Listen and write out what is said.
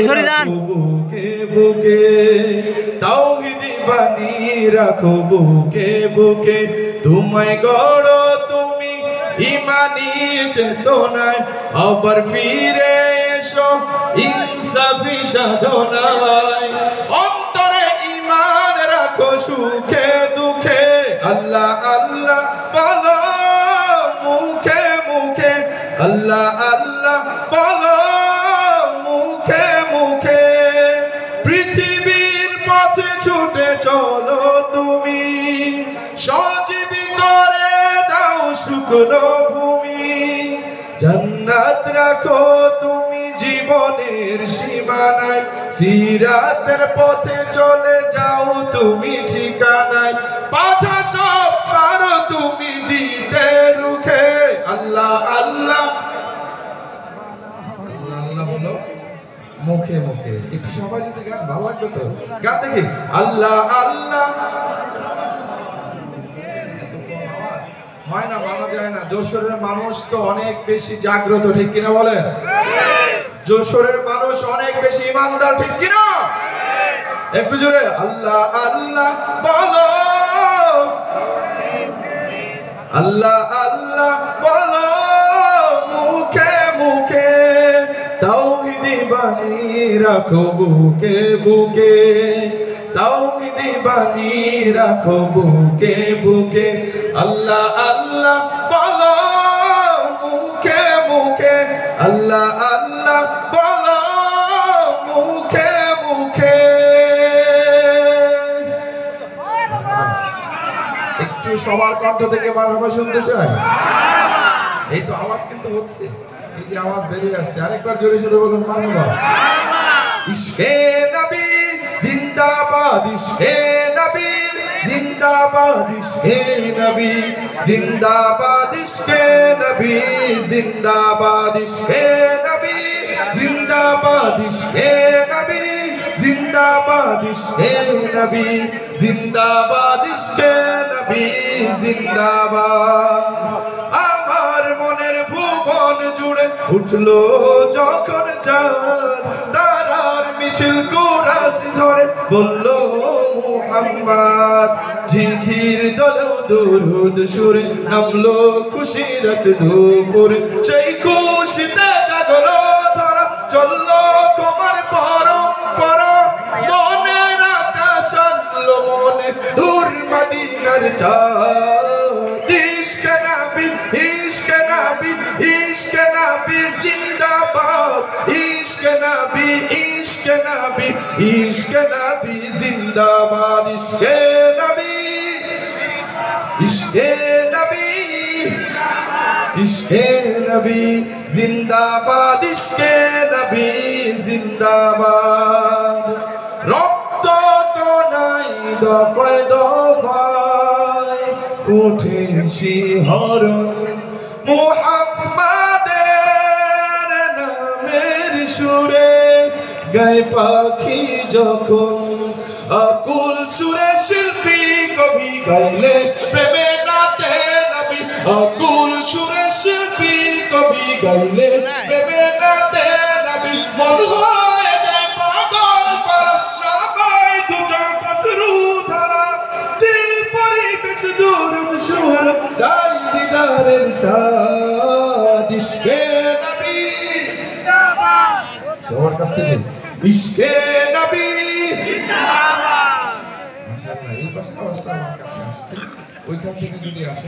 বুকে বুকে তাওহীদি বাণী রাখো বুকে বুকে তোমায় গড়ো তুমি ইমানি চেতনায় আবার ফিরে এসো ইনসাফি সাধনায় অন্তরে ঈমান রাখো সুখে দুঃখে আল্লাহ আল্লাহ বলো মুখে মুখে আল্লাহ আল্লাহ বলো মুখে মুখে পৃথিবীর পথে ছুটে চলো তুমি সজীবী করে দাও শুকনো ভূমি জান্নাত রাখো তুমি জীবনের সীমানায় সিরাতের পথে চলে যাও তুমি ঠিকানায় বাধা সব পারো তুমি দিতে রুখে আল্লাহ আল্লাহ আল্লাহ আল্লাহ বলো মুখে মুখে একটু সবাই যদি গান ভালো লাগবে তো গান দেখি আল্লাহ আল্লাহ হয় না মানা যায় না যশোরের মানুষ তো অনেক বেশি জাগ্রত ঠিক কিনা বলেন যশোরের মানুষ অনেক বেশি ইমানদার ঠিক কিনা একটু জোরে আল্লাহ আল্লাহ বলো আল্লাহ আল্লাহ বলো মুখে মুখে তাওহীদি বাণী রাখো বুকে বুকে তাওহীদি বাণী রাখো বুকে বুকে আল্লাহ আল্লাহ বলো মুখে মুখে আল্লাহ আল্লাহ বলো মুখে মুখে একটু সবার কণ্ঠ থেকে মারহাবা শুনতে চাই এই তো আওয়াজ কিন্তু হচ্ছে এই যে আওয়াজ বেরিয়ে আসছে আরেকবার জোরে জোরে বলুন মারহাবা ইশকে নবী জিন্দাবাদ ইশকে নবী জিন্দাবাদ ইশকে নবী জিন্দাবাদ ইশকে নবী জিন্দাবাদ ইশকে নবী জিন্দাবাদ ইশকে নবী জিন্দাবাদ ইশকে নবী জিন্দাবাদ ইশকে নবী জিন্দাবাদ আমার মনের ভুবন জুড়ে উঠলো যখন চাঁদ তারার মিছিল কুরাস ধরে বললো মুহাম্মদ ঝিঝির দলেও দুরুদ সুরে নামলো খুশিরত দুপুর সেই খুশিতে জাগলো ধরা চললো তোমার পরম্পরা মনের আকাশ আনলো মনে দূর মদিনার চাঁদ ইশকে নবী ইশকে নবী ইশকে নবী জিন্দাবাদ ইশকে নবী ইশকে নবী ইশকে নবী জিন্দাবাদ ইশকে নবী ইশকে নবী ইশকে নবী জিন্দাবাদ ইশকে নবী জিন্দাবাদ রক্ত কোনায় দফায় দফায় উঠে শিহরণ মুহাম্মাদের নামের সুরে গায় পাখি যখন আকুল সুরে শিল্পী কবি গাইলে প্রেমে নাতে নবী আকুল সুরে শিল্পী কবি গাইলে প্রেমে নাতে নবী মন হয় যায় পাগল পারা না গায় দুজা কসরু ধারা দিল পরিবেশ দুরুদ সুর চাই দিদারের সাদ ইশকে নবী জিন্দাবাদ সবার কাছ থেকে ইশকে নবী জিন্দাবাদ মাশাআল্লাহ এই পাশে আমার কাছে আসছে ওইখান থেকে যদি আসে